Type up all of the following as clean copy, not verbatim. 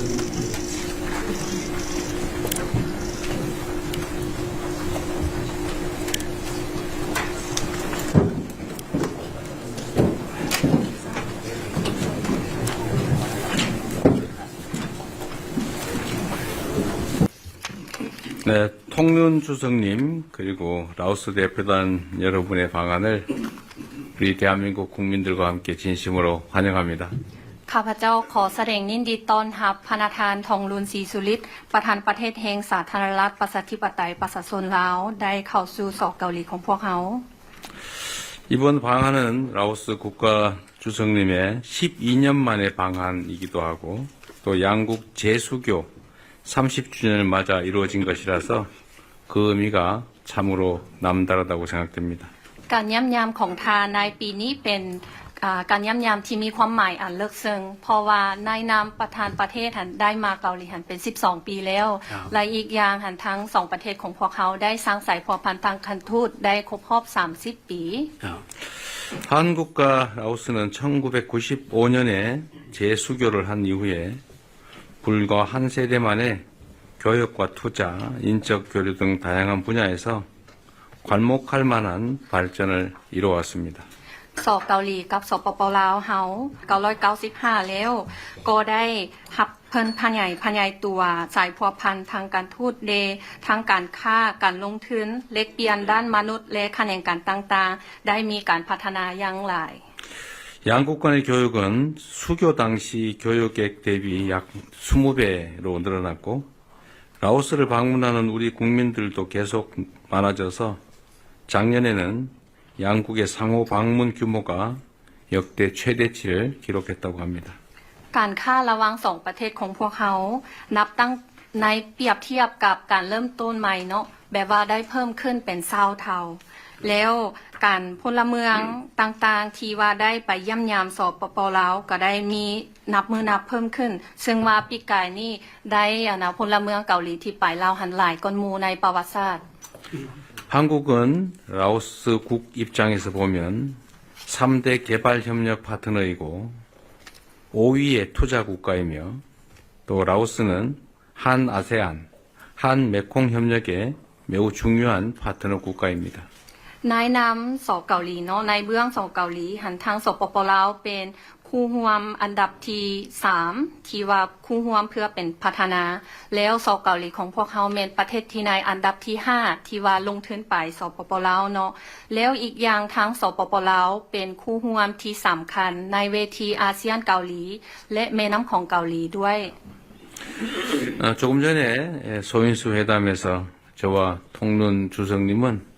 네, 통륜 주석님 그리고 라오스 대표단 여러분의 방한을 우리 대한민국 국민들과 함께 진심으로 환영합니다. ข้าพเจ้าขอแสดงยินดีต้อนรับพระประธานทองลุนศรีสุริตประธานประเทศแห่งสาธารณรัฐประชาธิปไตยประชาชนลาวได้เข้าสู่สอกเกาหลีของพวกเขา 이번 방한은 라오스 국가 주석님의 12년 만의 방한이기도 하고 또 양국 재수교 30주년을 맞아 이루어진 것이라서 그 의미가 참으로 남다르다고 생각됩니다. การย่ำยามของทานในปีนี้เป็นการย่ำยามที่มีความหมายอันเลิกซึ้งเพราะว่าในนามประธานประเทศหันได้มาเกาหลีหันเป็น12ปีแล้วและอีกอย่างหันทั้ง2ประเทศของพวกเขาได้สร้างสายพันธ์ทางการทูตได้ครบรอบ30ปี 한국과 라오스는 1995년에 재수교를 한 이후에 불과 한 세대 만에 교역과 투자, 인적 교류 등 다양한 분야에서 괄목할 만한 발전을 이루어왔습니다. สอบเกาหลีกับสปป.ลาวเฮา995แล้วก็ได้รับเพิ่นพยายตัวสายพัวพันธ์ทางการทูตเดทางการค้าการลงทุนเล็กเปลี่ยนด้านมนุษย์และแขนงการต่างๆได้มีการพัฒนาอย่างหลาย 양국 간의 교육은 수교 당시 교육액 대비 약 20배로 늘어났고 라오스를 방문하는 우리 국민들도 계속 많아져서 작년에는 양국의 상호 방문 규모가 역대 최대치를 기록했다고 합니다. การค้าระหว่าง2ประเทศของพวกเขานับตั้งในเปรียบเทียบกับการเริ่มต้นใหม่เนาะแบบว่าได้เพิ่มขึ้นเป็น20เท่าแล้วการพลเมืองต่างๆที่ว่าได้ไปเยี่ยมยามสปป.ลาวก็ได้มีนับเพิ่มขึ้นซึ่งว่าปีกายนี้ได้พลเมืองเกาหลีที่ไปลาวหันหลายก้อนหมู่ในประวัติศาสตร์ 한국은 라오스국 입장에서 보면 3대 개발협력 파트너이고 5위의 투자 국가이며 또 라오스는 한 아세안, 한 메콩 협력의 매우 중요한 파트너 국가입니다. ในนามสเกาหลีเนาะในเบื้องสเกาหลีหันทางสปป.ลาวเป็นคู่ร่วมอันดับที่3ที่ว่าคู่ร่วมเพื่อเป็นพัฒนาแล้วสเกาหลีของพวกเขาเป็นประเทศที่ในอันดับที่5ที่ว่าลงทุนไปสปป.ลาวเนาะแล้วอีกอย่างทางสปป.ลาวเป็นคู่ร่วมที่สำคัญในเวทีอาเซียนเกาหลีและแม่น้ำของเกาหลีด้วย 조금 전에 소인수 회담에서 저와 통륜 주석님은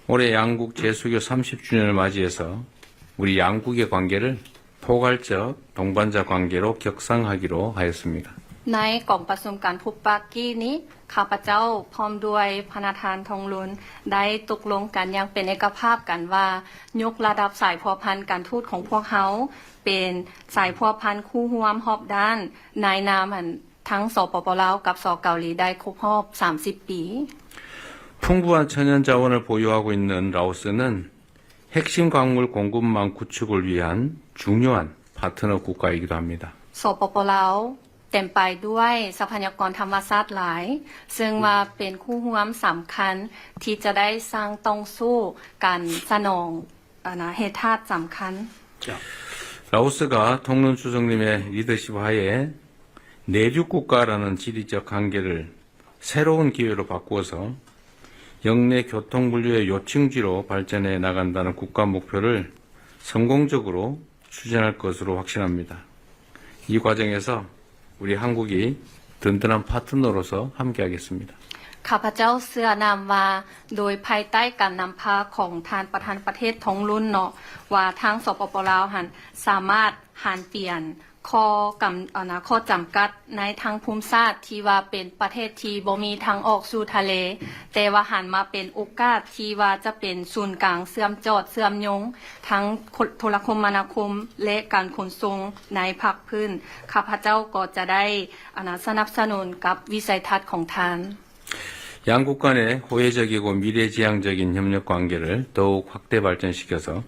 올해 양국 재수교 30주년을 맞이해서 우리 양국의 관계를 포괄적 동반자 관계로 격상하기로 하였습니다. ในกล่องประชุมการพบปะกี้นี้ข้าพเจ้าพร้อมด้วยพระประธานทองลุนได้ตกลงกันอย่างเป็นเอกภาพกันว่ายกระดับสายพัวพันธ์การทูตของพวกเขาเป็นสายพัวพันธ์คู่ร่วมรอบด้านในนามทั้งสปป.ลาวกับสเกาหลีได้ครบรอบ30ปี 풍부한 천연 자원을 보유하고 있는 라오스는 핵심 광물 공급망 구축을 위한 중요한 파트너 국가이기도 합니다. สปป.ลาวเต็มไปด้วยทรัพยากรธรรมชาติหลายซึ่งว่าเป็นคู่ร่วมสำคัญที่จะได้สร้างต้องสู้การสนองเหตุธาตุสำคัญ 라오스가 통륜 주석님의 리더십 하에 내륙 국가라는 지리적 한계를 새로운 기회로 바꾸어서 영내 교통물류의 요충지로 발전해 나간다는 국가 목표를 성공적으로 추진할 것으로 확신합니다. 이 과정에서 우리 한국이 든든한 파트너로서 함께하겠습니다. ข้าพเจ้าเชื่อนำว่าโดยภายใต้การนำพาของทานประธานประเทศทองลุนเนาะว่าทางสปป.ลาวหันสามารถหันเปลี่ยนข้อจำกัดในทางภูมิศาสตร์ที่ว่าเป็นประเทศที่บ่มีทางออกสู่ทะเลแต่ว่าหันมาเป็นโอกาสที่ว่าจะเป็นศูนย์กลางเชื่อมจอดเชื่อมโยงทั้งโทรคมนาคมและการขนส่งในภาคพื้นข้าพเจ้าก็จะได้สนับสนุนกับวิสัยทัศน์ของท่าน 양국 간의 호혜적이고 미래지향적인 협력 관계를 더욱 확대 발전시켜서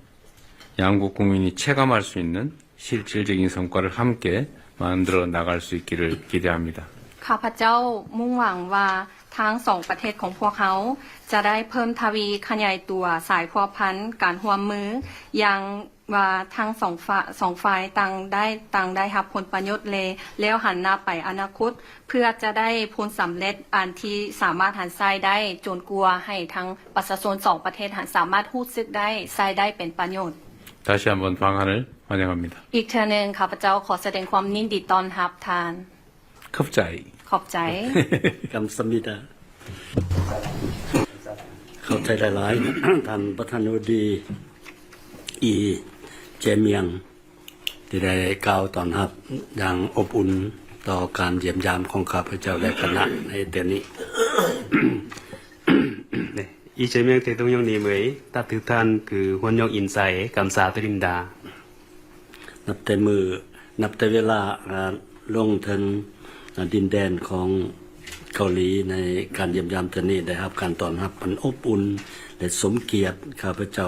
양국 국민이 체감할 수 있는 실질적인 성과를 함께 만들어 나갈 수 있기를 기대합니다. ข้าพเจ้ามุ่งหวังว่าทั้งสองประเทศของพวกเขาจะได้เพิ่มทวีขยายตัวสายพัวพันธ์การร่วมมืออย่างว่าทั้งสองฝ่ายต่างได้รับผลประโยชน์แล้วหันหน้าไปอนาคตเพื่อจะได้ผลสำเร็จอันที่สามารถหันใช้ได้จนกลัวให้ทั้งประชาชนสองประเทศหันสามารถรู้สึกได้ใช้ได้เป็นประโยชน์ 다시 한번 방한을 환영합니다. อีกเทื่อหนึงข้าพเจ้าขอแสดงความยินดีต้อนรับทาน 컵자이. ขอบใจ กำสมิดาเข้าใจหลายๆ ท่านประธานาธิบดีอีเจเมียงที่ได้กล่าวตอนรับอย่างอบอุ่นต่อการเยี่ยมยามของข้าพเจ้าและคณะในเดือนนี้ 네, 이재명 대통령님의 따뜻한 그 환영 인사에 감사드립니다. นับแต่เวลาลงถึงดินแดนของเกาหลีในการเยี่ยมยามเทื่อนี้ได้รับการต้อนรับอันอบอุ่นและสมเกียรติข้าพเจ้า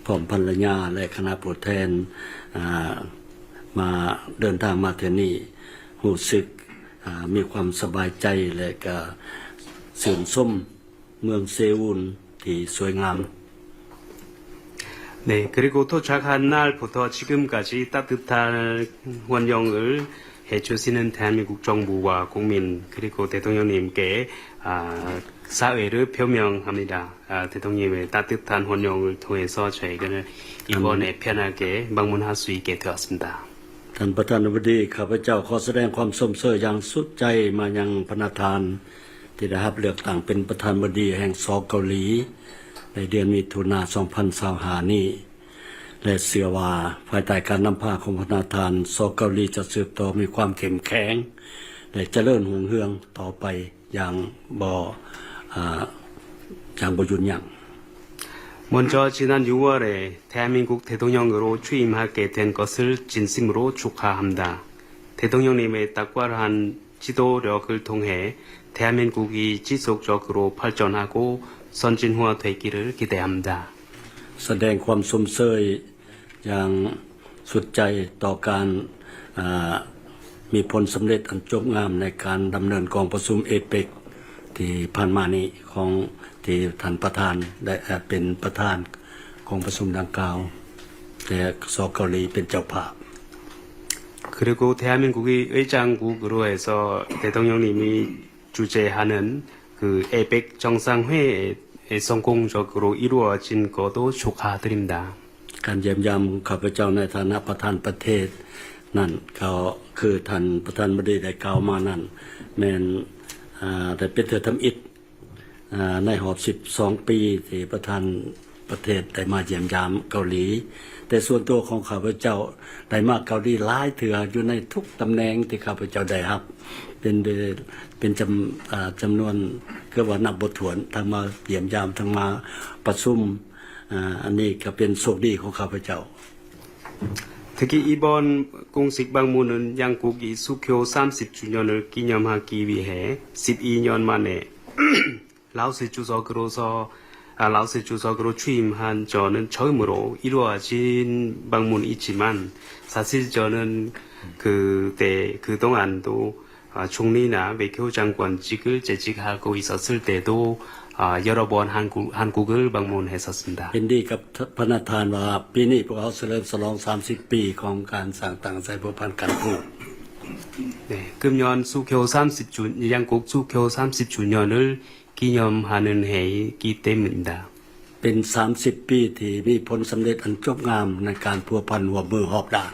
พร้อมภรรยาและคณะผู้แทนมาเดินทางมาเทื่อนี้รู้สึกมีความสบายใจและก็ชื่นชมเมืองเซอุลที่สวยงาม 네, 그리고 도착한 날부터 지금까지 따뜻한 환영을 해주시는 대한민국 정부와 국민 그리고 대통령님께 사회를 표명합니다. 대통령님의 따뜻한 환영을 통해서 저희는 이번에 편하게 방문할 수 있게 되었습니다. ท่านประธานาธิบดีข้าพเจ้าขอแสดงความสมเสยอย่างสุดใจมายังพระประธานที่ได้รับเลือกตั้งเป็นประธานาธิบดีแห่งสเกาหลีในเดือนมิถุนายน 2025 นี้และเชื่อว่าภายใต้การนำพาของพระประธานสเกาหลีจะสืบต่อมีความเข้มแข็งและเจริญรุ่งเรืองต่อไปอย่างบ่หยุดยั้ง 먼저 지난 6월에 대한민국 대통령으로 취임하게 된 것을 진심으로 축하합니다. 대통령님의 탁월한 지도력을 통해 대한민국이 지속적으로 발전하고 선진화되기를 기대합니다. แสดงความสมเสยอย่างสุดใจต่อการมีผลสำเร็จอันจบงามในการดำเนินกองประชุมเอเปกที่ผ่านมานี้ของที่ท่านประธานได้เป็นประธานของประชุมดังกล่าวแต่สเกาหลีเป็นเจ้าภาพ 그리고 대한민국이 의장국으로 해서 대통령님이 주재하는 그 에펙 정상회의 성공적으로 이루어진 것도 축하드립니다. การเยี่ยมยามข้าพเจ้าในฐานะประธานประเทศนั่นก็คือท่านประธานบดีได้กล่าวมานั่นแม่นได้เป็นเทื่อทำอิฐในรอบ12 ปีที่ประธานประเทศได้มาเยี่ยมยามเกาหลีแต่ส่วนตัวของข้าพเจ้าได้มาเกาหลีหลายเทื่ออยู่ในทุกตำแหน่งที่ข้าพเจ้าได้รับเป็นจำนวนก็ว่านับบ่ถ้วนทั้งมาเยี่ยมยามทั้งมาประชุมอันนี้ก็เป็นโชคดีของข้าพเจ้า 특히 이번 공식 방문은 양국이 수교 30주년을 기념하기 위해 12년 만에 라오스 주석으로 취임한 저는 처음으로 이루어진 방문이지만 사실 저는 그동안도 총리나 외교장관직을 재직하고 있었을 때도 여러 번 한국을 방문했었습니다. เห็นดีกับพระประธานว่าปีนี้พวกเราเฉลิมฉลอง30 ปีของการสร้างตั้งใจผูกพันกันทูต 네, 금년 양국 수교 30주년을 기념하는 해이기 때문입니다. เป็น 30 ปีที่มีผลสำเร็จอันจบงามในการพัวพันหัวมือหอบด่าน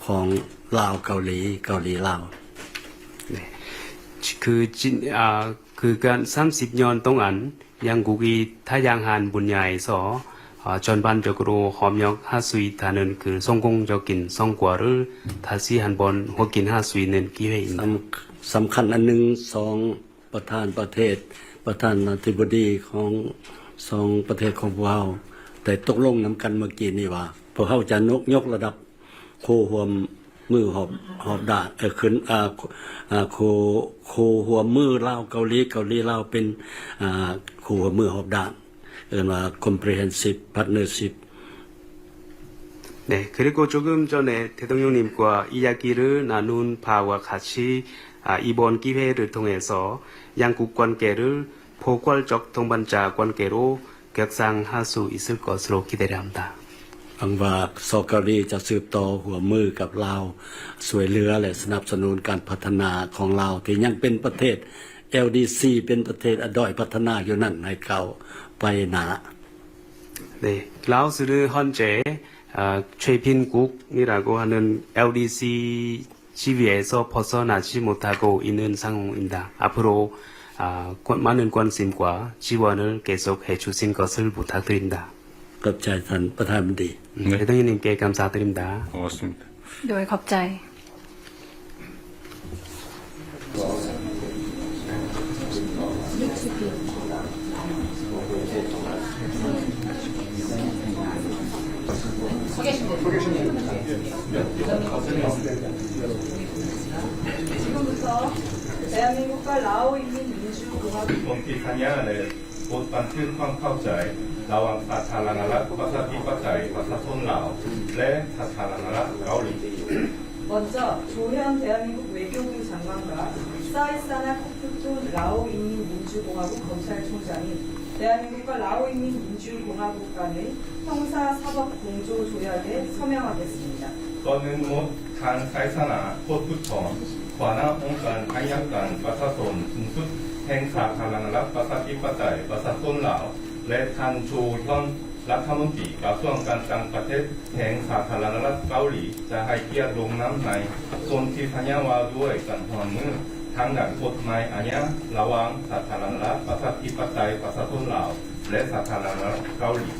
ของลาวเกาหลีลาว 네. 그간 30년 동안 양국이 다양한 분야에서 전반적으로 협력할 수 있다는 그 성공적인 성과를 다시 한번 확인할 수 있는 기회입니다. สำคัญอันหนึง2ประธานประเทศประธานาธิบดีของ2ประเทศของพวกเราได้ตกลงนํากันเมื่อกี้นี้ว่าพวกเราจะยกระดับโครวมมือหอบด่านขึ้นโคหัวมือลาวเกาหลีลาวเป็นโคหัวมือหอบด่านเรียกว่า comprehensive partnership 네, 네, 그리고 조금 전에 대통령님과 이야기를 나눈 바와 같이 이번 기회를 통해서 양국 관계를 포괄적 동반자 관계로 격상할 수 있을 것으로 기대를 합니다. หวังว่าซอเกาหลีจะสืบต่อหัวมือกับลาวสวยเหลือและสนับสนุนการพัฒนาของลาวที่ยังเป็นประเทศ LDC เป็นประเทศอด้อยพัฒนาอยู่นั่นให้เขาไปหนา 네, 라오스는 현재 최빈국이라고 하는 LDC 지위에서 벗어나지 못하고 있는 상황입니다. 앞으로 많은 관심과 지원을 계속해 주신 것을 부탁드립니다. กับใจท่านประธานบดี 대통령님께 감사드립니다. 고맙습니다. โดยขอบใจ 지금부터 대한민국과 라오 인민민주공화국 ผมที่ทัญญาเลยบทบันทึกความเข้าใจระหว่างสาธารณรัฐประชาธิปไตยประชาชนลาวและสาธารณรัฐเกาหลี 먼저 조현 대한민국 외교부 장관과 사이사나 코프툰 라오 인민민주공화국 검찰총장이 대한민국과 라오 인민민주공화국 간의 형사사법 공조 조약에 서명하겠습니다. ก่อนหนึ่งหมดทางไซสนาโคตรพุทธรหัวหน้าองค์การอัยการประชาชนสูงสุดแห่งสาธารณรัฐประชาธิปไตยประชาชนลาวและท่านชูยอนรัฐมนตรีกระทรวงการต่างประเทศแห่งสาธารณรัฐเกาหลีจะให้เกียรติลงนามในส่วนที่ทัญญาว่าด้วยกันหัวมือทางด้านกฎหมายอาญาระหว่างสาธารณรัฐประชาธิปไตยประชาชนลาวและสาธารณรัฐเกาหลี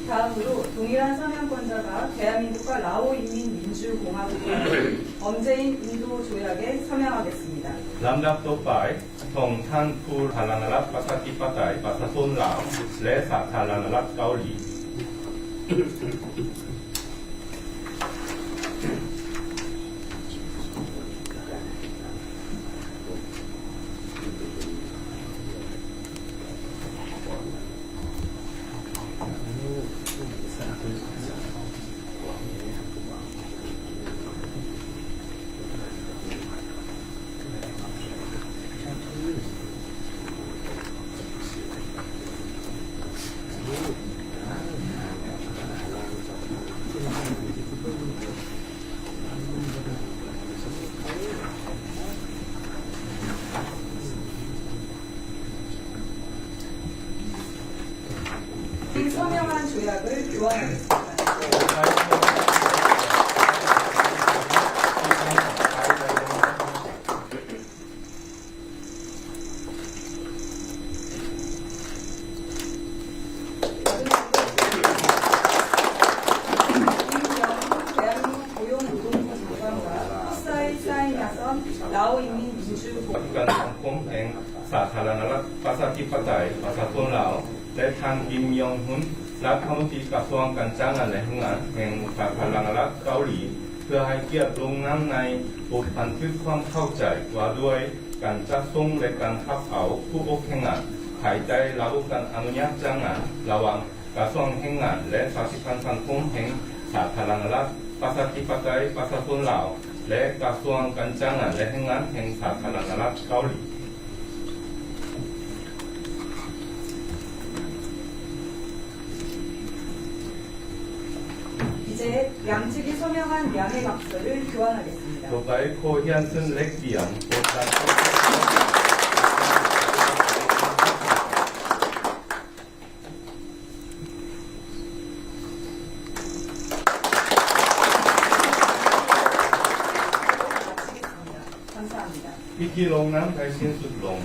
다음으로 동일한 서명권자가 대한민국과 라오 인민민주공화국 간의 범죄인 인도 조약에 서명하겠습니다. ลำดับต่อไปของท่านผู้สาธารณรัฐประชาธิปไตยประชาชนลาวและสาธารณรัฐเกาหลี 이 서명한 조약을 교환하겠습니다. 대한민국 고용노동부 장관과 포사에 사인하선 라오 인민민주공화국 การสังคมแห่งสาธารณรัฐประชาธิปไตยประชาชนลาวและท่านกิมยองฮุนรัฐมนตรีกระทรวงการจ้างงานและแรงงานแห่งสาธารณรัฐเกาหลีเพื่อให้เกียรติลงนามในบทบันทึกความเข้าใจว่าด้วยการจัดส่งและการรับเอาผู้อบแรงงานภายใต้ระบบการอนุญาตจ้างงานระหว่างกระทรวงแรงงานและสถาบันสังคมแห่งสาธารณรัฐประชาธิปไตยประชาชนลาวและกระทรวงการจ้างงานและแรงงานแห่งสาธารณรัฐเกาหลี 이제 이제 양측이 서명한 양해 각서를 교환하겠습니다. 도바이 코히안슨 렉비앙 보단 마치겠습니다. 감사합니다. พิธีลงน้ำไทยสิ้นสุดลง